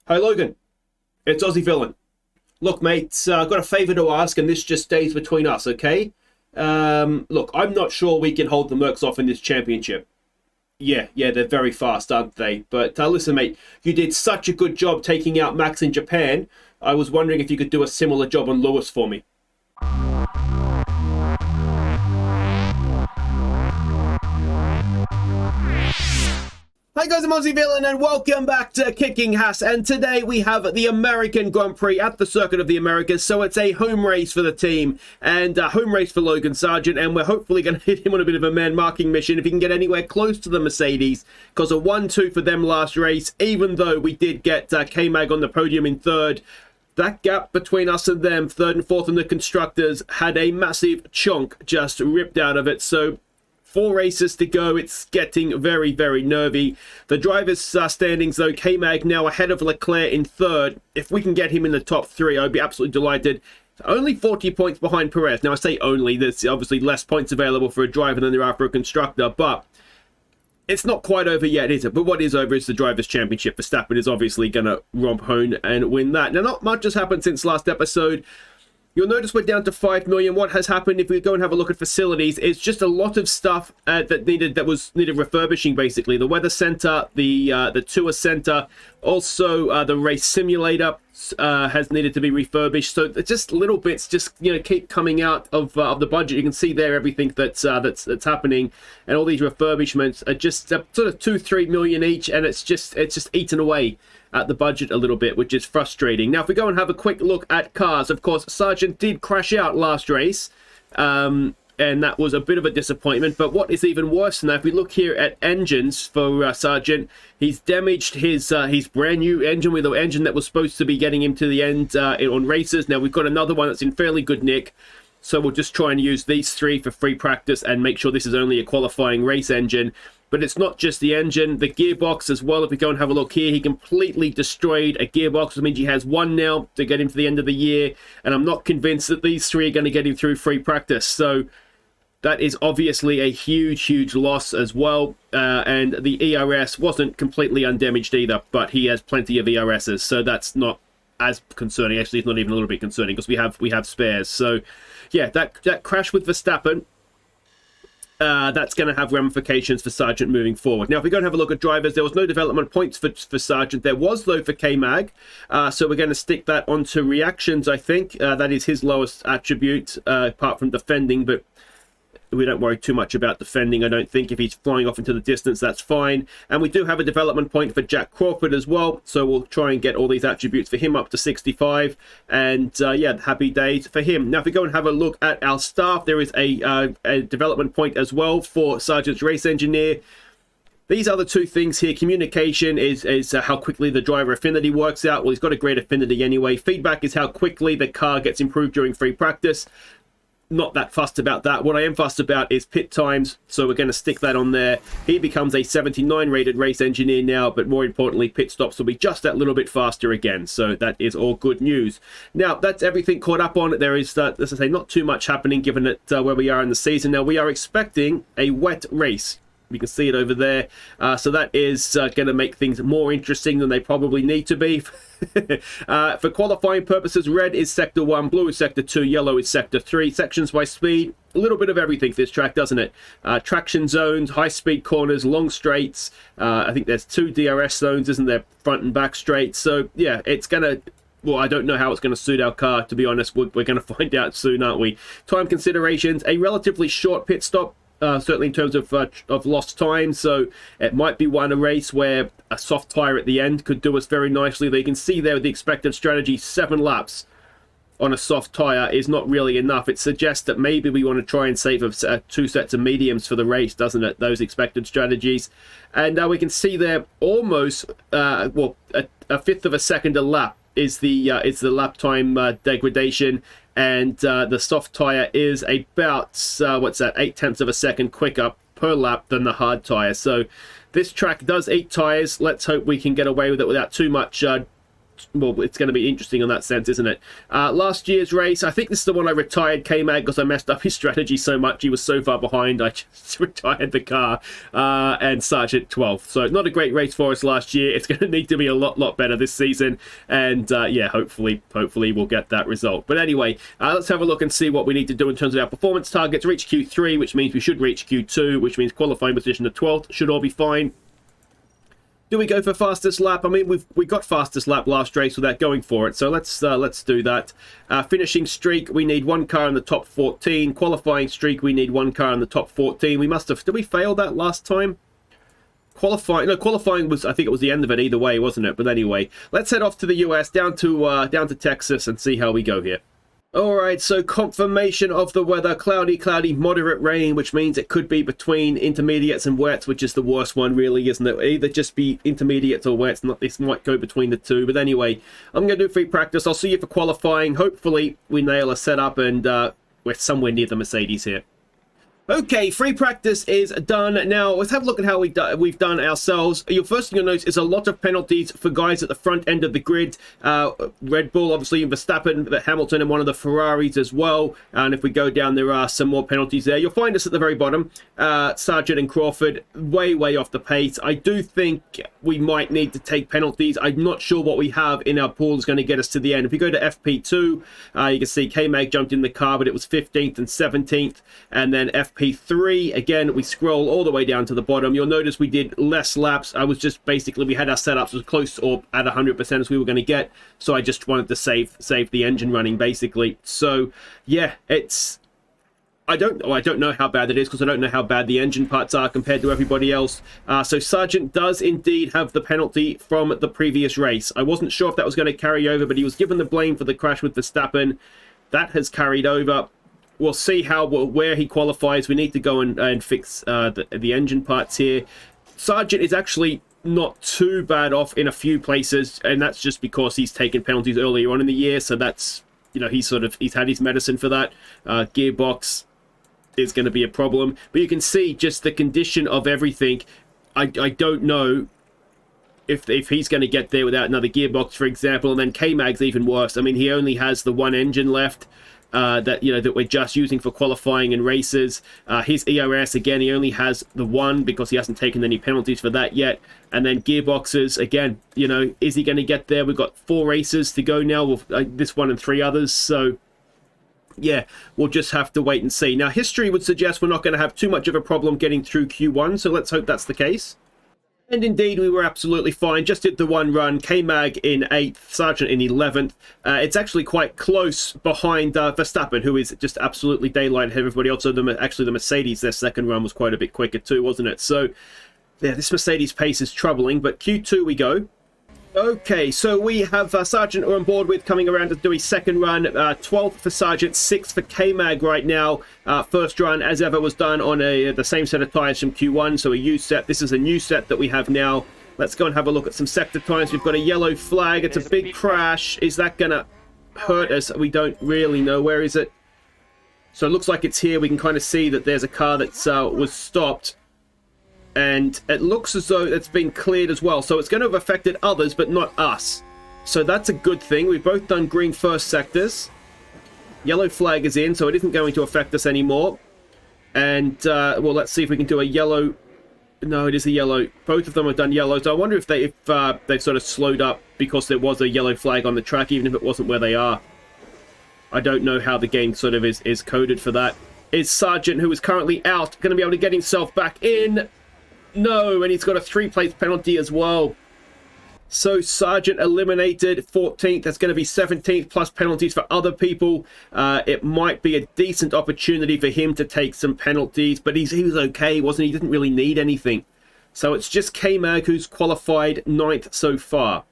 Hi Logan, it's Aussie Villain. Look mate, I've got a favour to ask and this just stays between us, okay? Look, I'm not sure we can hold the MERCS off in this championship. Yeah, they're very fast, aren't they? But listen mate, you did such a good job taking out Max in Japan. I was wondering if you could do a similar job on Lewis for me. Hi guys, I'm Aussie Villain and welcome back to Kicking Haas, and today we have the American Grand Prix at the Circuit of the Americas, so it's a home race for the team and a home race for Logan Sargeant, and we're hopefully going to hit him on a bit of a man-marking mission if he can get anywhere close to the Mercedes, because a 1-2 for them last race, even though we did get K-Mag on the podium in third. That gap between us and them, third and fourth in the Constructors, had a massive chunk just ripped out of it, so 4 races to go. It's getting very, very nervy. The drivers' standings, though, K-Mag now ahead of Leclerc in third. If we can get him in the top 3, I'd be absolutely delighted. Only 40 points behind Perez. Now, I say only. There's obviously less points available for a driver than there are for a constructor, but it's not quite over yet, is it? But what is over is the Drivers' Championship. Verstappen is obviously going to romp home and win that. Now, not much has happened since last episode. You'll notice we're down to 5 million. What has happened, if we go and have a look at facilities, is just a lot of stuff that needed refurbishing, basically. The weather center, the tour center, also the race simulator has needed to be refurbished. So just little bits just keep coming out of the budget. You can see there everything that's happening, and all these refurbishments are just sort of 2-3 million each, and it's just eaten away at the budget a little bit, which is frustrating. Now, if we go and have a quick look at cars, of course, Sargeant did crash out last race, and that was a bit of a disappointment. But what is even worse than that, if we look here at engines for Sargeant, he's damaged his brand new engine with the engine that was supposed to be getting him to the end on races. Now, we've got another one that's in fairly good nick, so we'll just try and use these 3 for free practice and make sure this is only a qualifying race engine. But it's not just the engine, the gearbox as well. If we go and have a look here, he completely destroyed a gearbox, which means he has 1 now to get him to the end of the year. And I'm not convinced that these 3 are going to get him through free practice. So that is obviously a huge, huge loss as well. And the ERS wasn't completely undamaged either, but he has plenty of ERSs. So that's not as concerning. Actually, it's not even a little bit concerning because we have spares. So yeah, that crash with Verstappen, that's going to have ramifications for Sargeant moving forward. Now, if we go and have a look at drivers, there was no development points for Sargeant. There was, though, for K-Mag. So we're going to stick that onto reactions, I think. That is his lowest attribute, apart from defending, but we don't worry too much about defending, I don't think. If he's flying off into the distance, that's fine. And we do have a development point for Jack Crawford as well, so we'll try and get all these attributes for him up to 65. And yeah, happy days for him. Now, if we go and have a look at our staff, there is a development point as well for Sargeant's race engineer. These other 2 things here. Communication is how quickly the driver affinity works out. Well, he's got a great affinity anyway. Feedback is how quickly the car gets improved during free practice. Not that fussed about that. What I am fussed about is pit times, so we're going to stick that on there. He becomes a 79 rated race engineer now, but more importantly, pit stops will be just that little bit faster again, so that is all good news. Now, that's everything caught up on. There is, as I say, not too much happening given that where we are in the season. Now, we are expecting a wet race. You can see it over there. So that is going to make things more interesting than they probably need to be. For qualifying purposes, red is sector 1, blue is sector 2, yellow is sector 3. Sections by speed, a little bit of everything for this track, doesn't it? Traction zones, high-speed corners, long straights. I think there's 2 DRS zones, isn't there? Front and back straights. So, yeah, it's going to... Well, I don't know how it's going to suit our car, to be honest. We're going to find out soon, aren't we? Time considerations, a relatively short pit stop. Certainly in terms of lost time, so it might be one a race where a soft tyre at the end could do us very nicely. They can see there the expected strategy, 7 laps on a soft tyre is not really enough. It suggests that maybe we want to try and save 2 sets of mediums for the race, doesn't it? Those expected strategies. And we can see there almost, a fifth of a second a lap is the lap time degradation. And the soft tyre is about, 0.8 of a second quicker per lap than the hard tyre. So this track does eat tyres. Let's hope we can get away with it without too much well, it's going to be interesting in that sense, isn't it? Last year's race, I think this is the one I retired K-Mag because I messed up his strategy so much. He was so far behind, I just retired the car, and Sargeant 12th. So not a great race for us last year. It's going to need to be a lot better this season, and yeah, hopefully we'll get that result. But anyway, let's have a look and see what we need to do in terms of our performance targets. Reach Q3, which means we should reach Q2, which means qualifying position to 12th should all be fine. Do we go for fastest lap? I mean, we got fastest lap last race without going for it, so let's do that. Finishing streak, we need one car in the top 14. Qualifying streak, we need one car in the top 14. We must have... Did we fail that last time? Qualifying was... I think it was the end of it either way, wasn't it? But anyway, let's head off to the US, down to Texas, and see how we go here. Alright, so confirmation of the weather. Cloudy, moderate rain, which means it could be between intermediates and wets, which is the worst one, really, isn't it? Either just be intermediates or wets. This might go between the two. But anyway, I'm going to do free practice. I'll see you for qualifying. Hopefully, we nail a setup and we're somewhere near the Mercedes here. Okay, free practice is done. Now, let's have a look at how we've done ourselves. Your first thing you'll notice is a lot of penalties for guys at the front end of the grid. Red Bull, obviously, Verstappen, Hamilton, and one of the Ferraris as well. And if we go down, there are some more penalties there. You'll find us at the very bottom. Sargeant and Crawford, way off the pace. I do think we might need to take penalties. I'm not sure what we have in our pool is going to get us to the end. If we go to FP2, you can see K-Mag jumped in the car, but it was 15th and 17th. And then FP3, again, we scroll all the way down to the bottom. You'll notice we did less laps. I was just basically, we had our setups as close or at 100% as we were going to get. So I just wanted to save the engine running, basically. So yeah, it's... I don't know how bad it is because I don't know how bad the engine parts are compared to everybody else. So Sargeant does indeed have the penalty from the previous race. I wasn't sure if that was going to carry over, but he was given the blame for the crash with Verstappen. That has carried over. We'll see where he qualifies. We need to go and fix the engine parts here. Sargeant is actually not too bad off in a few places, and that's just because he's taken penalties earlier on in the year. So that's, you know, he's had his medicine for that. Gearbox is going to be a problem, but you can see just the condition of everything. I don't know if he's going to get there without another gearbox, for example. And then K-Mag's even worse. I mean, he only has the one engine left that we're just using for qualifying and races. His ERS, again, he only has the one because he hasn't taken any penalties for that yet. And then gearboxes, again, you know, is he going to get there? We've got 4 races to go now with this one and 3 others, so yeah, we'll just have to wait and see. Now, history would suggest we're not going to have too much of a problem getting through Q1, so let's hope that's the case. And indeed, we were absolutely fine. Just did the one run. K-Mag in 8th, Sargeant in 11th. It's actually quite close behind Verstappen, who is just absolutely daylight ahead of everybody else. So actually, the Mercedes, their second run was quite a bit quicker too, wasn't it? So, yeah, this Mercedes pace is troubling, but Q2 we go. Okay, so we have Sargeant on board with coming around to do his second run. 12th for Sargeant, 6th for K-Mag right now. First run, as ever, was done on the same set of tyres from Q1, so a used set. This is a new set that we have now. Let's go and have a look at some sector times. We've got a yellow flag. It's a big crash. Is that going to hurt us? We don't really know. Where is it? So it looks like it's here. We can kind of see that there's a car that was stopped. And it looks as though it's been cleared as well. So it's going to have affected others, but not us. So that's a good thing. We've both done green first sectors. Yellow flag is in, so it isn't going to affect us anymore. And, well, let's see if we can do a yellow. No, it is a yellow. Both of them have done yellow. So I wonder if they've sort of slowed up because there was a yellow flag on the track, even if it wasn't where they are. I don't know how the game sort of is coded for that. Is Sargeant, who is currently out, going to be able to get himself back in? No, and he's got a 3-place penalty as well. So Sargeant eliminated 14th. That's going to be 17th plus penalties for other people. It might be a decent opportunity for him to take some penalties, but he was okay, wasn't he? He didn't really need anything. So it's just K-Mag who's qualified 9th so far.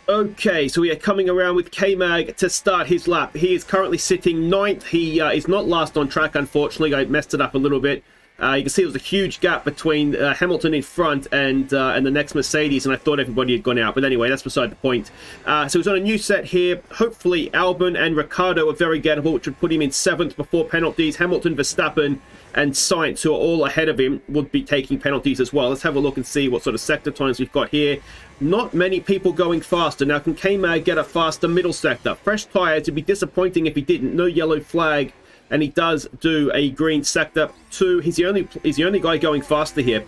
Okay, so we are coming around with K-Mag to start his lap. He is currently sitting 9th. He is not last on track, unfortunately. I messed it up a little bit. You can see there was a huge gap between Hamilton in front and the next Mercedes, and I thought everybody had gone out. But anyway, that's beside the point. So he's on a new set here. Hopefully Albon and Ricciardo are very gettable, which would put him in 7th before penalties. Hamilton, Verstappen, and Sainz, who are all ahead of him, would be taking penalties as well. Let's have a look and see what sort of sector times we've got here. Not many people going faster. Now, can K-Mag get a faster middle sector? Fresh tyres, it'd be disappointing if he didn't. No yellow flag. And he does do a green sector 2. He's the only guy going faster here.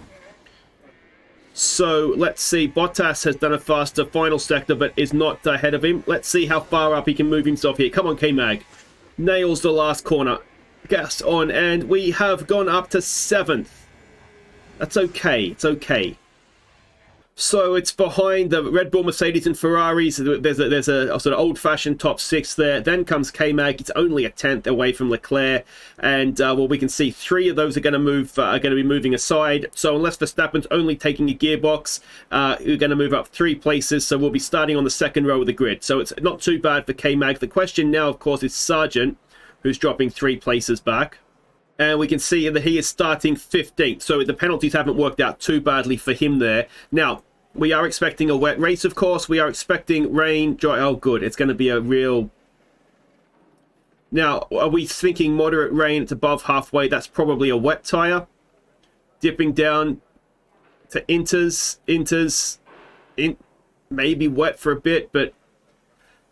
So let's see. Bottas has done a faster final sector, but is not ahead of him. Let's see how far up he can move himself here. Come on, K-Mag. Nails the last corner. Gas on, and we have gone up to 7th. That's okay. It's okay. So it's behind the Red Bull, Mercedes, and Ferraris. There's a sort of old-fashioned top 6 there. Then comes K-Mag. It's only a 10th away from Leclerc, and well, we can see 3 of those are going to move. Are going to be moving aside. So unless Verstappen's only taking a gearbox, we're going to move up 3 places. So we'll be starting on the 2nd row of the grid. So it's not too bad for K-Mag. The question now, of course, is Sargeant, who's dropping 3 places back. And we can see that he is starting 15th. So the penalties haven't worked out too badly for him there. Now, we are expecting a wet race, of course. We are expecting rain. Oh, good. It's going to be a real... Now, are we thinking moderate rain? It's above halfway. That's probably a wet tyre. Dipping down to inters. Maybe wet for a bit, but...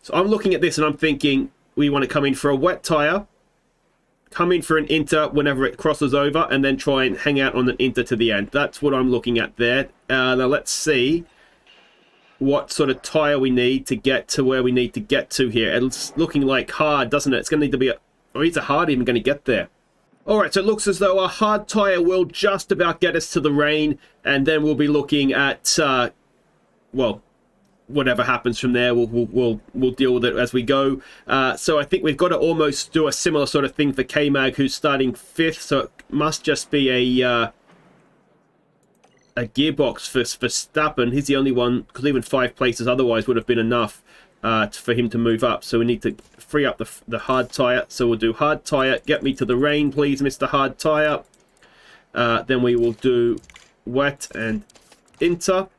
So I'm looking at this and I'm thinking we want to come in for a wet tyre. Come in for an inter whenever it crosses over, and then try and hang out on an inter to the end. That's what I'm looking at there. Now let's see what sort of tyre we need to get to where we need to get to here. It's looking like hard, doesn't it? It's going to need to be a... Or is a hard even going to get there? Alright, so it looks as though a hard tyre will just about get us to the rain, and then we'll be looking at, well... whatever happens from there, we'll deal with it as we go. So I think we've got to almost do a similar sort of thing for K-Mag, who's starting 5th. So it must just be a gearbox for Verstappen. He's the only one, because even 5 places otherwise would have been enough for him to move up. So we need to free up the hard tyre. So we'll do hard tyre. Get me to the rain, please, Mr. Hard Tyre. Then we will do wet and inter.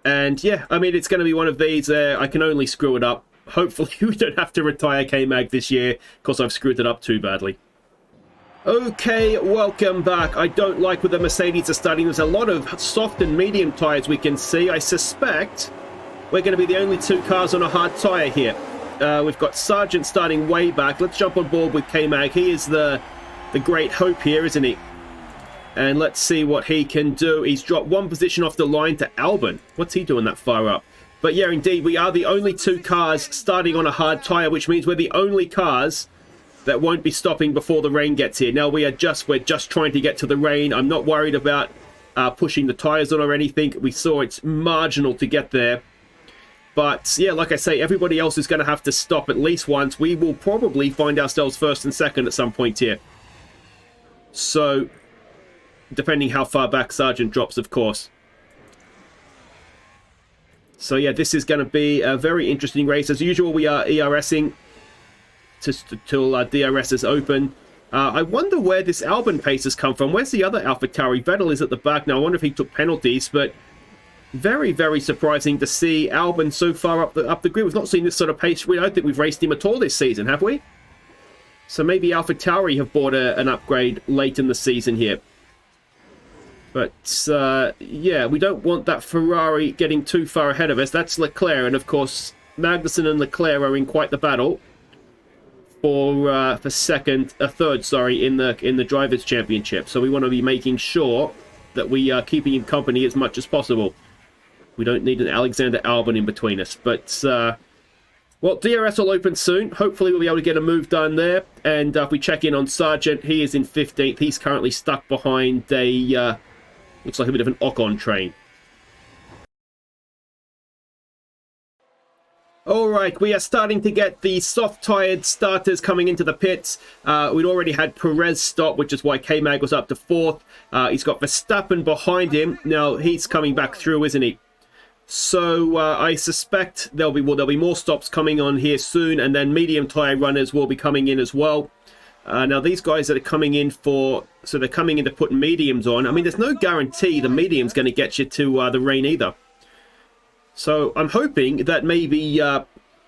And yeah, I mean, it's going to be one of these. I can only screw it up. Hopefully we don't have to retire K-Mag this year, because I've screwed it up too badly. Okay, welcome back. I don't like where the Mercedes are starting. There's a lot of soft and medium tyres we can see. I suspect we're going to be the only 2 cars on a hard tyre here. We've got Sargeant starting way back. Let's jump on board with K-Mag. He is the great hope here, isn't he? And let's see what he can do. He's dropped 1 position off the line to Albon. What's he doing that far up? But yeah, indeed, we are the only 2 cars starting on a hard tyre, which means we're the only cars that won't be stopping before the rain gets here. Now, we're just trying to get to the rain. I'm not worried about pushing the tyres on or anything. We saw it's marginal to get there. But yeah, like I say, everybody else is going to have to stop at least once. We will probably find ourselves 1st and 2nd at some point here. So... depending how far back Sargeant drops, of course. So yeah, this is going to be a very interesting race. As usual, we are ERSing till DRS is open. I wonder where this Albon pace has come from. Where's the other AlphaTauri? Vettel is at the back now. I wonder if he took penalties, but very, very surprising to see Albon so far up the grid. We've not seen this sort of pace. I don't think we've raced him at all this season, have we? So maybe AlphaTauri have bought an upgrade late in the season here. But, yeah, we don't want that Ferrari getting too far ahead of us. That's Leclerc, and of course, Magnussen and Leclerc are in quite the battle for third, sorry, in the Drivers' Championship. So we want to be making sure that we are keeping him company as much as possible. We don't need an Alexander Albon in between us. But, well, DRS will open soon. Hopefully we'll be able to get a move done there. And if we check in on Sargeant, he is in 15th. He's currently stuck behind a... looks like a bit of an Ocon train. Alright, we are starting to get the soft-tired starters coming into the pits. We'd already had Perez stop, which is why K-Mag was up to 4th. He's got Verstappen behind him. Now, he's coming back through, isn't he? So, I suspect there'll be more stops coming on here soon, and then medium tyre runners will be coming in as well. Now, these guys that are coming in so they're coming in to put mediums on. I mean, there's no guarantee the medium's going to get you to the rain either. So I'm hoping that maybe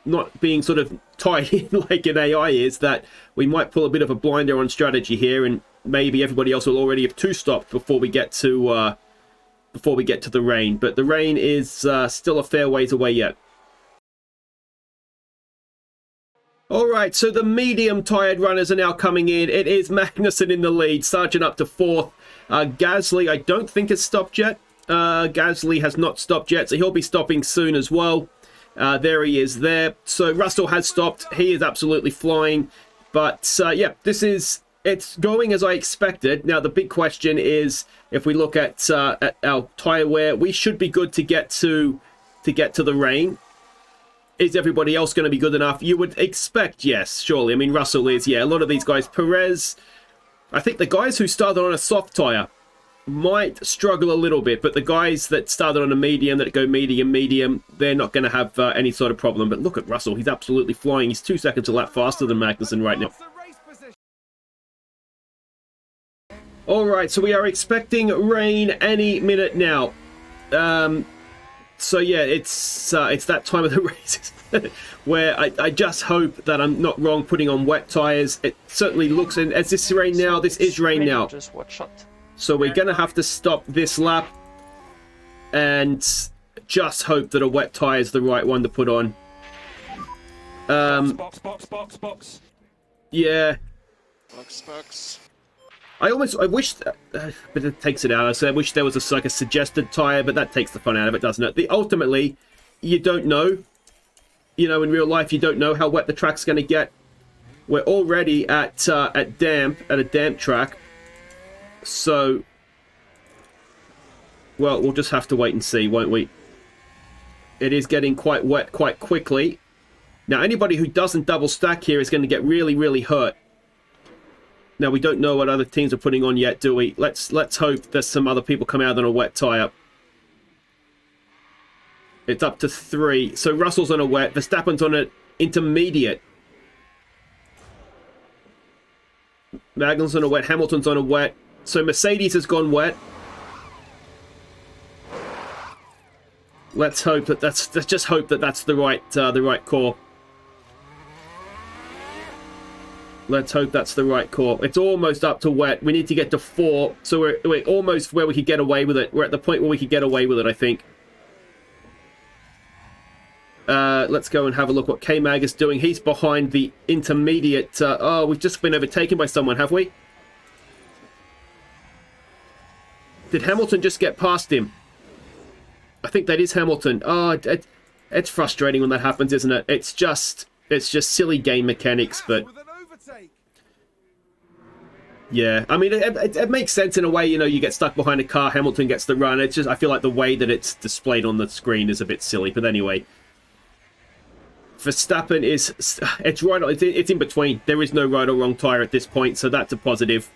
not being sort of tied in like an AI is, that we might pull a bit of a blinder on strategy here, and maybe everybody else will already have two-stopped before we get to the rain. But the rain is still a fair ways away yet. Alright, so the medium-tired runners are now coming in. It is Magnussen in the lead, Sargeant up to 4th. Gasly, I don't think has stopped yet. Gasly has not stopped yet, so he'll be stopping soon as well. There he is there. So Russell has stopped. He is absolutely flying. But, yeah, it's going as I expected. Now, the big question is, if we look at our tyre wear, we should be good to get to the rain. Is everybody else going to be good enough? You would expect, yes, surely. I mean, Russell is, yeah. A lot of these guys, Perez, I think the guys who started on a soft tyre might struggle a little bit, but the guys that started on a medium, that go medium, they're not going to have any sort of problem. But look at Russell. He's absolutely flying. He's 2 seconds a lap faster than Magnussen right now. All right, so we are expecting rain any minute now. So yeah, it's that time of the race where I just hope that I'm not wrong putting on wet tyres. It certainly looks, and as this rain now, this is rain now. So we're going to have to stop this lap and just hope that a wet tyre is the right one to put on. Box. Yeah. Box. I wish, but it takes it out. So I wish there was a suggested tyre, but that takes the fun out of it, doesn't it? Ultimately, you don't know. You know, in real life, you don't know how wet the track's going to get. We're already at a damp track. So, well, we'll just have to wait and see, won't we? It is getting quite wet quite quickly. Now, anybody who doesn't double stack here is going to get really, really hurt. Now, we don't know what other teams are putting on yet, do we? Let's hope that some other people come out on a wet tyre. It's up to 3. So Russell's on a wet. Verstappen's on an intermediate. Magnussen's on a wet. Hamilton's on a wet. So Mercedes has gone wet. Let's hope that let's just hope that that's the right call. Let's hope that's the right call. It's almost up to wet. We need to get to 4. So we're almost where we could get away with it. We're at the point where we could get away with it, I think. Let's go and have a look what K-Mag is doing. He's behind the intermediate. Oh, we've just been overtaken by someone, have we? Did Hamilton just get past him? I think that is Hamilton. Oh, it's frustrating when that happens, isn't it? It's just silly game mechanics, but... Yeah, I mean, it makes sense in a way, you know, you get stuck behind a car, Hamilton gets the run. It's just, I feel like the way that it's displayed on the screen is a bit silly, but anyway. Verstappen it's in between. There is no right or wrong tyre at this point, so that's a positive.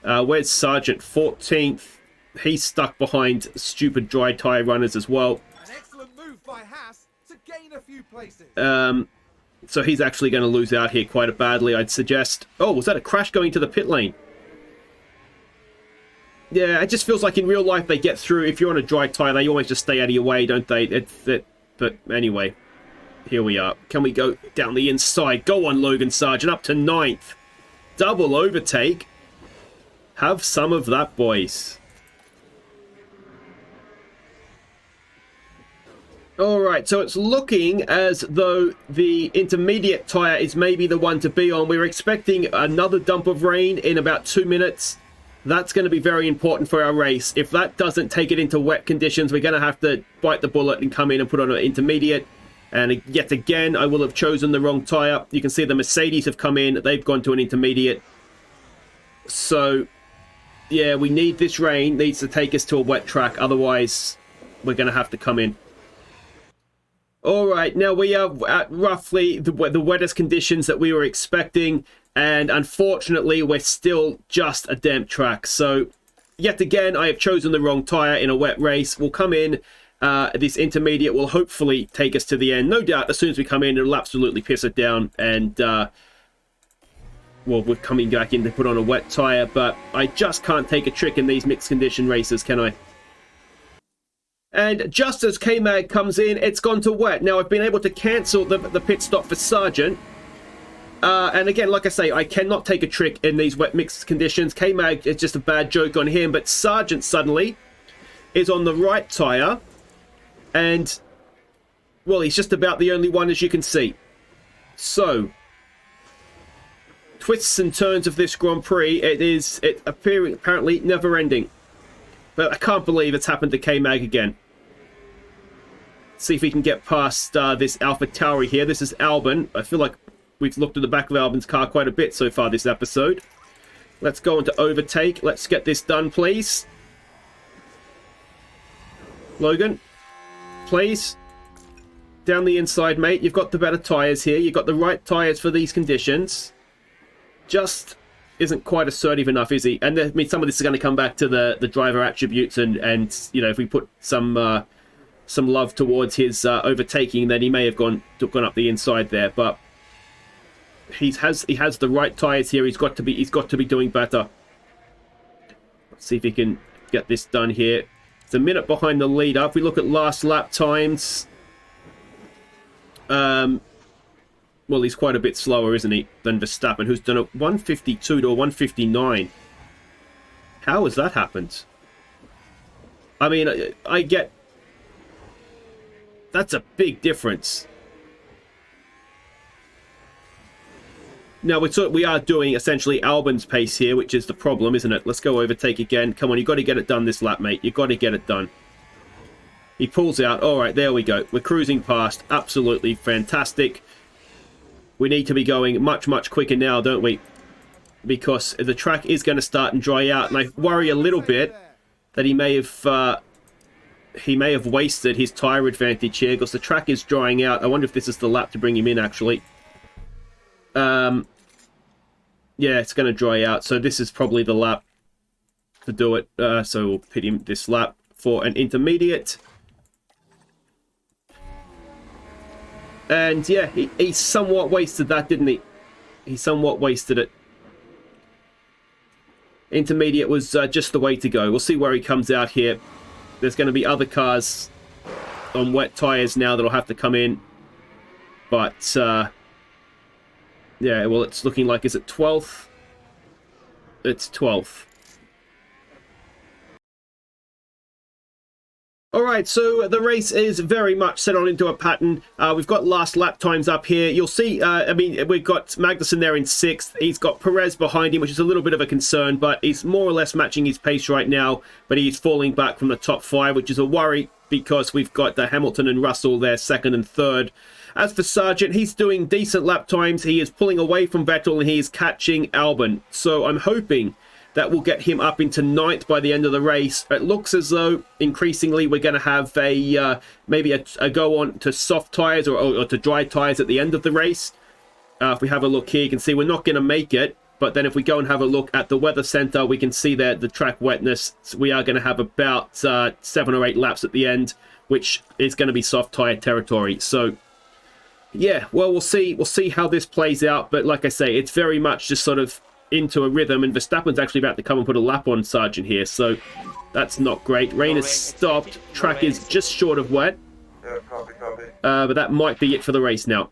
Where's Sargeant? 14th. He's stuck behind stupid dry tyre runners as well. An excellent move by Haas to gain a few places. So he's actually going to lose out here quite badly, I'd suggest. Oh, was that a crash going to the pit lane? Yeah, it just feels like in real life they get through. If you're on a dry tyre, they always just stay out of your way, don't they? But anyway, here we are. Can we go down the inside? Go on, Logan Sargeant, up to 9th. Double overtake. Have some of that, boys. Alright, so it's looking as though the intermediate tyre is maybe the one to be on. We're expecting another dump of rain in about 2 minutes. That's going to be very important for our race. If that doesn't take it into wet conditions, we're going to have to bite the bullet and come in and put on an intermediate. And yet again, I will have chosen the wrong tyre. You can see the Mercedes have come in. They've gone to an intermediate. So, yeah, we need this rain. Needs to take us to a wet track. Otherwise, we're going to have to come in. Alright, now we are at roughly the wettest conditions that we were expecting, and unfortunately we're still just a damp track. So, yet again, I have chosen the wrong tyre in a wet race. We'll come in, this intermediate will hopefully take us to the end. No doubt, as soon as we come in, it'll absolutely piss it down, and well, we're coming back in to put on a wet tyre, but I just can't take a trick in these mixed condition races, can I? And just as K-Mag comes in, it's gone to wet. Now, I've been able to cancel the pit stop for Sargeant. And again, like I say, I cannot take a trick in these wet mixed conditions. K-Mag is just a bad joke on him, but Sargeant suddenly is on the right tyre. And, well, he's just about the only one, as you can see. So, twists and turns of this Grand Prix, it apparently never ending. But I can't believe it's happened to K-Mag again. See if we can get past this AlphaTauri here. This is Albon. I feel like we've looked at the back of Albon's car quite a bit so far this episode. Let's go on to overtake. Let's get this done, please. Logan, please. Down the inside, mate. You've got the better tyres here. You've got the right tyres for these conditions. Just isn't quite assertive enough, is he? And I mean, some of this is going to come back to the driver attributes, and you know, if we put some love towards his overtaking, then he may have gone up the inside there. But he has the right tyres here. He's got to be doing better. Let's see if he can get this done here. It's a minute behind the leader. If we look at last lap times, well, he's quite a bit slower, isn't he, than Verstappen, who's done a 152 to a 159. How has that happened? I mean, I get... That's a big difference. Now, we are doing essentially Albon's pace here, which is the problem, isn't it? Let's go overtake again. Come on, you've got to get it done this lap, mate. You've got to get it done. He pulls out. All right, there we go. We're cruising past. Absolutely fantastic. We need to be going much, much quicker now, don't we? Because the track is going to start and dry out. And I worry a little bit that he may have wasted his tyre advantage here, because the track is drying out. I wonder if this is the lap to bring him in, actually. Yeah, it's going to dry out. So this is probably the lap to do it. So we'll pit him this lap for an intermediate. And yeah, he somewhat wasted that, didn't he? He somewhat wasted it. Intermediate was just the way to go. We'll see where he comes out here. There's going to be other cars on wet tyres now that'll have to come in. But, yeah, well, it's looking like, is it 12th? It's 12th. Alright, so the race is very much set on into a pattern. We've got last lap times up here. You'll see, I mean, we've got Magnussen there in 6th. He's got Perez behind him, which is a little bit of a concern, but he's more or less matching his pace right now. But he's falling back from the top 5, which is a worry, because we've got Hamilton and Russell there 2nd and 3rd. As for Sargeant, he's doing decent lap times. He is pulling away from Vettel, and he is catching Albon. So I'm hoping that will get him up into 9th by the end of the race. It looks as though increasingly we're going to have a maybe a go on to soft tyres or to dry tyres at the end of the race. If we have a look here, you can see we're not going to make it. But then if we go and have a look at the weather center, we can see there the track wetness. So we are going to have about 7 or 8 laps at the end, which is going to be soft tyre territory. So yeah, well, we'll see how this plays out. But like I say, it's very much just sort of into a rhythm, and Verstappen's actually about to come and put a lap on Sargeant here, so that's not great. Rain has stopped. Track is just short of wet. Yeah, copy. But that might be it for the race now.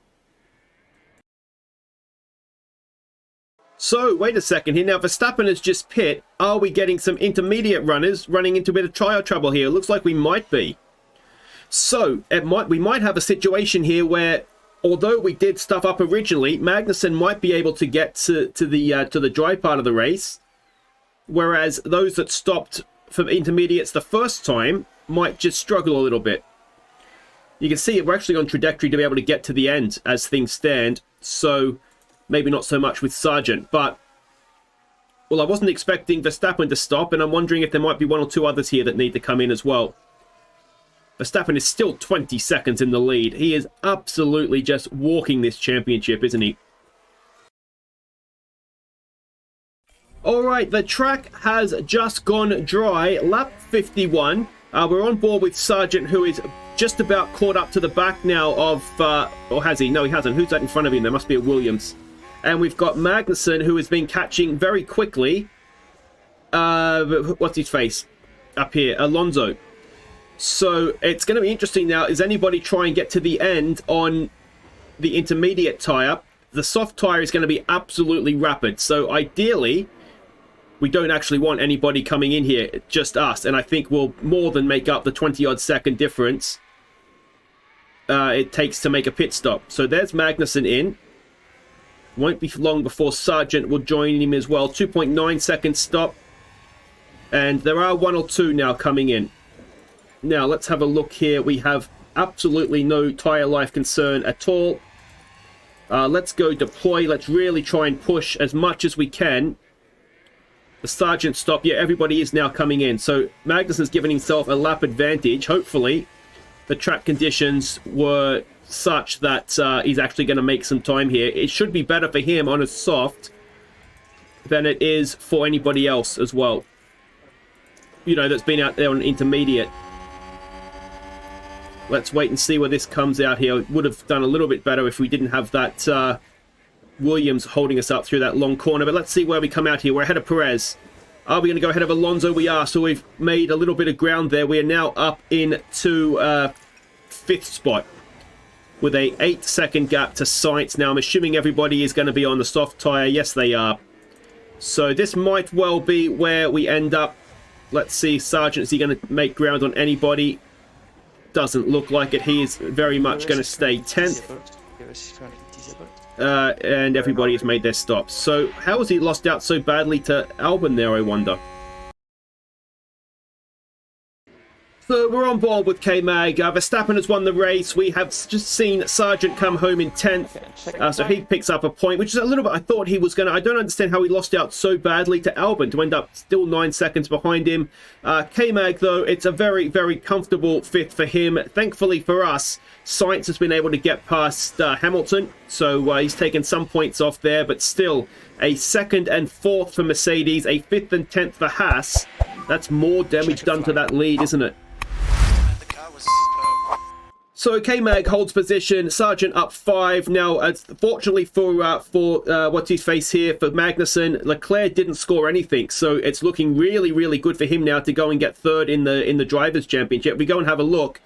So, wait a second here. Now, Verstappen has just pit. Are we getting some intermediate runners running into a bit of tyre trouble here? Looks like we might be. So, we might have a situation here where, although we did stuff up originally, Magnussen might be able to get to the dry part of the race, whereas those that stopped for intermediates the first time might just struggle a little bit. You can see we're actually on trajectory to be able to get to the end as things stand, so maybe not so much with Sargeant, but well, I wasn't expecting Verstappen to stop, and I'm wondering if there might be 1 or 2 others here that need to come in as well. Verstappen is still 20 seconds in the lead. He is absolutely just walking this championship, isn't he? Alright, the track has just gone dry. Lap 51. We're on board with Sargeant, who is just about caught up to the back now of... or has he? No, he hasn't. Who's that in front of him? There must be a Williams. And we've got Magnussen, who has been catching very quickly. What's his face? Up here, Alonso. So it's going to be interesting now. Is anybody try and get to the end on the intermediate tyre? The soft tyre is going to be absolutely rapid. So ideally, we don't actually want anybody coming in here, just us. And I think we'll more than make up the 20-odd second difference it takes to make a pit stop. So there's Magnussen in. Won't be long before Sargeant will join him as well. 2.9 second stop. And there are 1 or 2 now coming in. Now, let's have a look here. We have absolutely no tyre life concern at all. Let's go deploy. Let's really try and push as much as we can. The Sargeant stop. Yeah, everybody is now coming in. So Magnussen's given himself a lap advantage. Hopefully, the track conditions were such that he's actually going to make some time here. It should be better for him on a soft than it is for anybody else as well. You know, that's been out there on intermediate. Let's wait and see where this comes out here. It would have done a little bit better if we didn't have that Williams holding us up through that long corner. But let's see where we come out here. We're ahead of Perez. Are we going to go ahead of Alonso? We are. So we've made a little bit of ground there. We are now up into 5th spot with a 8-second gap to Sainz. Now, I'm assuming everybody is going to be on the soft tyre. Yes, they are. So this might well be where we end up. Let's see. Sargeant, is he going to make ground on anybody? Doesn't look like it. He is very much going to stay 10th. And everybody has made their stops. So how has he lost out so badly to Albon there, I wonder? So we're on board with K-Mag. Verstappen has won the race. We have just seen Sargeant come home in 10th. So he picks up a point, which is a little bit... I thought he was going to... I don't understand how he lost out so badly to Albon to end up still 9 seconds behind him. K-Mag, though, it's a very, very comfortable 5th for him. Thankfully for us, Sainz has been able to get past Hamilton. So he's taken some points off there, but still a 2nd and 4th for Mercedes, a 5th and 10th for Haas. That's more damage done to that lead, isn't it? So K-Mag holds position, Sargeant up 5. Now, fortunately for what's his face here, for Magnussen, Leclerc didn't score anything. So it's looking really, really good for him now to go and get 3rd in the Drivers' Championship. If we go and have a look,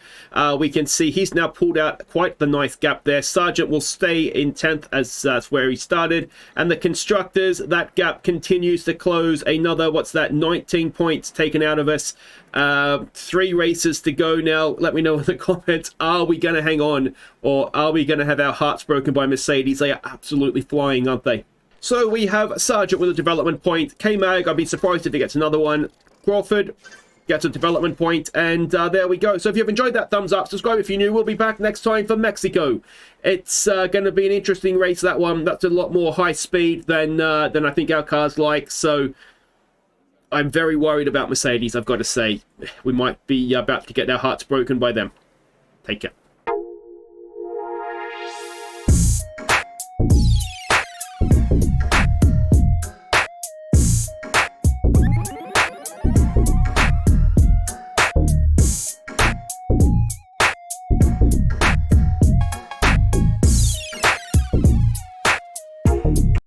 we can see he's now pulled out quite the nice gap there. Sargeant will stay in 10th as that's where he started. And the Constructors, that gap continues to close. Another, 19 points taken out of us. 3 races to go now. Let me know in the comments. Are we going to hang on, or are we going to have our hearts broken by Mercedes? They are absolutely flying, aren't they? So we have Sargeant with a development point. K-Mag, I'd be surprised if he gets another one. Crawford gets a development point, and there we go. So if you've enjoyed that, thumbs up, subscribe if you're new. We'll be back next time for Mexico. It's going to be an interesting race, that one. That's a lot more high speed than I think our cars like, so I'm very worried about Mercedes, I've got to say. We might be about to get our hearts broken by them. Take care.